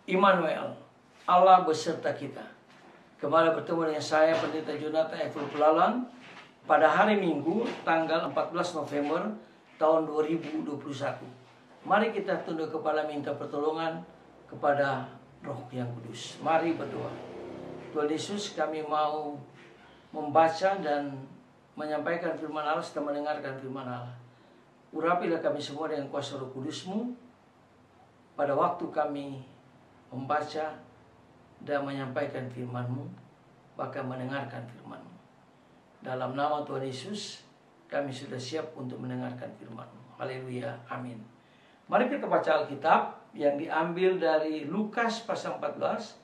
Immanuel, Allah beserta kita. Kembali bertemu dengan saya, Pendeta Jonathan Eful Pelalang, pada hari Minggu, tanggal 14 November tahun 2021. Mari kita tunduk kepala minta pertolongan kepada Roh yang Kudus. Mari berdoa. Tuhan Yesus, kami mau membaca dan menyampaikan firman Allah serta mendengarkan firman Allah. Urapilah kami semua dengan kuasa Roh Kudus-Mu pada waktu kami membaca dan menyampaikan firman-Mu, bahkan mendengarkan firman-Mu. Dalam nama Tuhan Yesus, kami sudah siap untuk mendengarkan firman-Mu. Haleluya, amin. Mari kita baca Alkitab yang diambil dari Lukas pasal 14,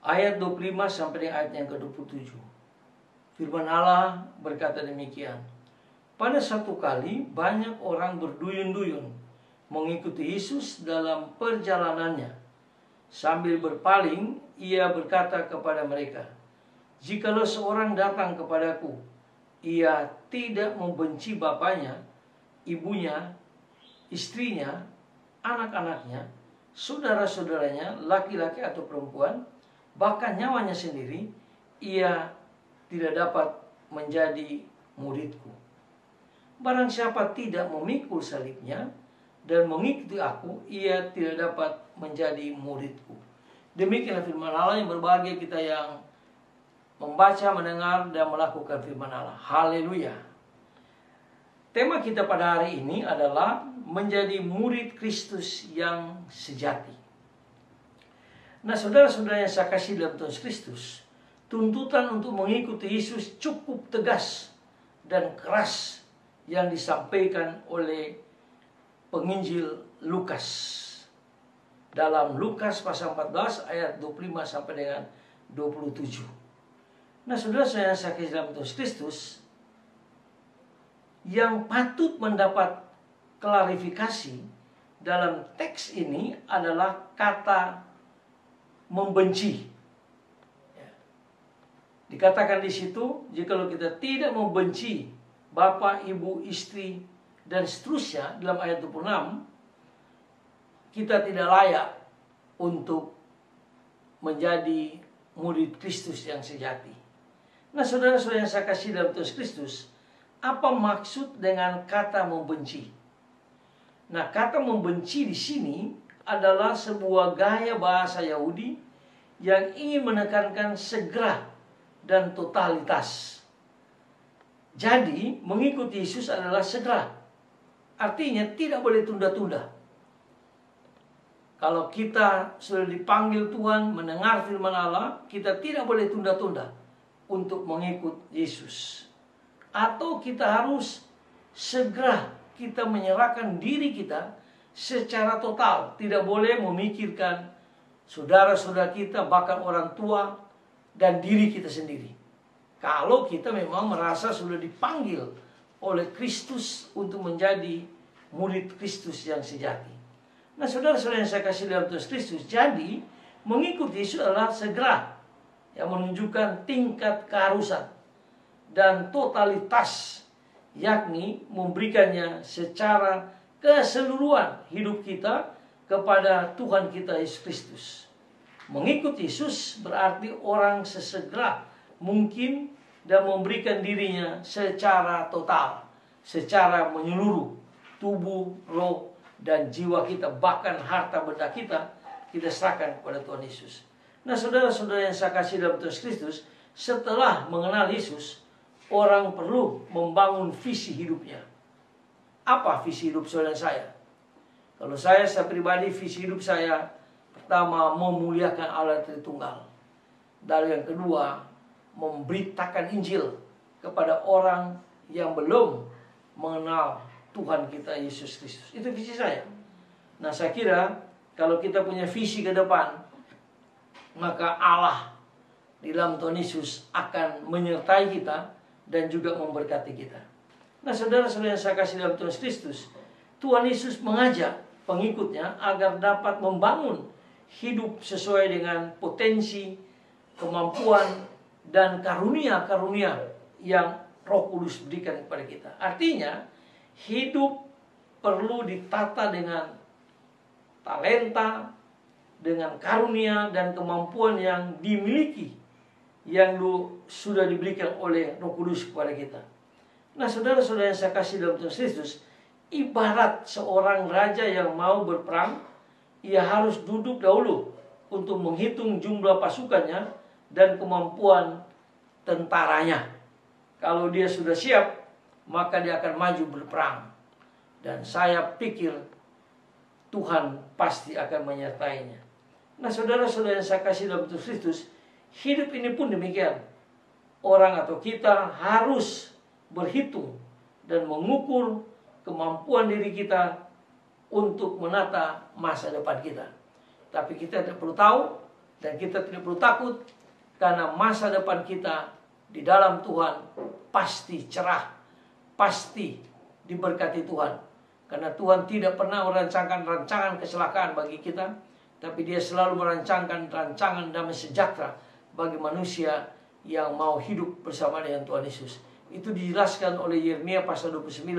ayat 25 sampai dengan ayat yang ke-27. Firman Allah berkata demikian. Pada satu kali banyak orang berduyun-duyun mengikuti Yesus dalam perjalanannya. Sambil berpaling, ia berkata kepada mereka, "Jikalau seorang datang kepadaku, ia tidak membenci bapaknya, ibunya, istrinya, anak-anaknya, saudara-saudaranya, laki-laki atau perempuan, bahkan nyawanya sendiri, ia tidak dapat menjadi muridku. Barang siapa tidak memikul salibnya dan mengikuti aku, ia tidak dapat menjadi muridku." Demikianlah firman Allah. Yang berbahagia kita yang membaca, mendengar, dan melakukan firman Allah. Haleluya. Tema kita pada hari ini adalah menjadi murid Kristus yang sejati. Nah, saudara-saudara yang saya kasih dalam Tuhan Kristus, tuntutan untuk mengikuti Yesus cukup tegas dan keras yang disampaikan oleh penginjil Lukas. Dalam Lukas pasal 14 ayat 25 sampai dengan 27. Nah, saudara-saudara yang saya kasih dalam Tuhan Kristus, yang patut mendapat klarifikasi dalam teks ini adalah kata membenci. Dikatakan di situ, jikalau kita tidak membenci bapak, ibu, istri, dan seterusnya dalam ayat 26, kita tidak layak untuk menjadi murid Kristus yang sejati. Nah, saudara-saudara yang saya kasih dalam Tuhan Kristus, apa maksud dengan kata membenci? Nah, kata membenci di sini adalah sebuah gaya bahasa Yahudi yang ingin menekankan segera dan totalitas. Jadi, mengikuti Yesus adalah segera. Artinya tidak boleh tunda-tunda. Kalau kita sudah dipanggil Tuhan mendengar firman Allah, kita tidak boleh tunda-tunda untuk mengikut Yesus. Atau kita harus segera kita menyerahkan diri kita secara total. Tidak boleh memikirkan saudara-saudara kita, bahkan orang tua, dan diri kita sendiri. Kalau kita memang merasa sudah dipanggil oleh Kristus untuk menjadi murid Kristus yang sejati. Nah, saudara-saudara yang saya kasih dalam Tuhan Kristus, jadi mengikuti Yesus adalah segera, yang menunjukkan tingkat keharusan dan totalitas, yakni memberikannya secara keseluruhan hidup kita kepada Tuhan kita Yesus Kristus. Mengikuti Yesus berarti orang sesegera mungkin dan memberikan dirinya secara total, secara menyeluruh, tubuh, roh, dan jiwa kita, bahkan harta benda kita serahkan kepada Tuhan Yesus. Nah, saudara-saudara yang saya kasih dalam Tuhan Kristus, setelah mengenal Yesus, orang perlu membangun visi hidupnya. Apa visi hidup saudara saya? Kalau saya pribadi, visi hidup saya pertama, memuliakan Allah Tritunggal. Dan yang kedua, memberitakan Injil kepada orang yang belum mengenal Tuhan kita Yesus Kristus. Itu visi saya. Nah, saya kira kalau kita punya visi ke depan, maka Allah di dalam Tuhan Yesus akan menyertai kita dan juga memberkati kita. Nah, saudara-saudara yang saya kasih dalam Tuhan Kristus, Tuhan Yesus mengajak pengikutnya agar dapat membangun hidup sesuai dengan potensi, kemampuan, dan karunia-karunia yang Roh Kudus berikan kepada kita. Artinya, hidup perlu ditata dengan talenta, dengan karunia dan kemampuan yang dimiliki, yang sudah diberikan oleh Roh Kudus kepada kita. Nah, saudara-saudara yang saya kasih dalam Tuhan Kristus, ibarat seorang raja yang mau berperang, ia harus duduk dahulu untuk menghitung jumlah pasukannya dan kemampuan tentaranya. Kalau dia sudah siap, maka dia akan maju berperang. Dan saya pikir Tuhan pasti akan menyertainya. Nah, saudara-saudara yang saya kasih dalam Tuhan Kristus, hidup ini pun demikian. Orang atau kita harus berhitung dan mengukur kemampuan diri kita untuk menata masa depan kita. Tapi kita tidak perlu tahu dan kita tidak perlu takut, karena masa depan kita di dalam Tuhan pasti cerah, pasti diberkati Tuhan. Karena Tuhan tidak pernah merancangkan rancangan kecelakaan bagi kita, tapi Dia selalu merancangkan rancangan damai sejahtera bagi manusia yang mau hidup bersama dengan Tuhan Yesus. Itu dijelaskan oleh Yeremia pasal 29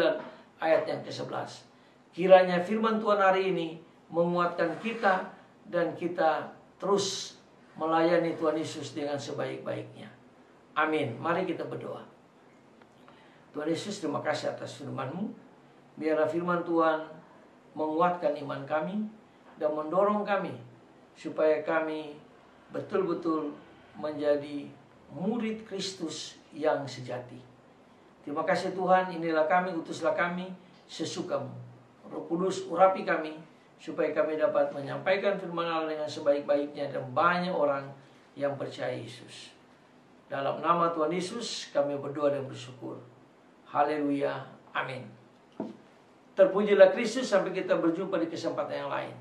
ayat yang ke-11. Kiranya firman Tuhan hari ini menguatkan kita dan kita terus melayani Tuhan Yesus dengan sebaik-baiknya. Amin. Mari kita berdoa. Tuhan Yesus, terima kasih atas firman-Mu. Biarlah firman Tuhan menguatkan iman kami dan mendorong kami supaya kami betul-betul menjadi murid Kristus yang sejati. Terima kasih Tuhan, inilah kami, utuslah kami sesuka-Mu. Roh Kudus, urapi kami supaya kami dapat menyampaikan firman Allah dengan sebaik-baiknya dan banyak orang yang percaya Yesus. Dalam nama Tuhan Yesus kami berdoa dan bersyukur. Haleluya. Amin. Terpujilah Kristus, sampai kita berjumpa di kesempatan yang lain.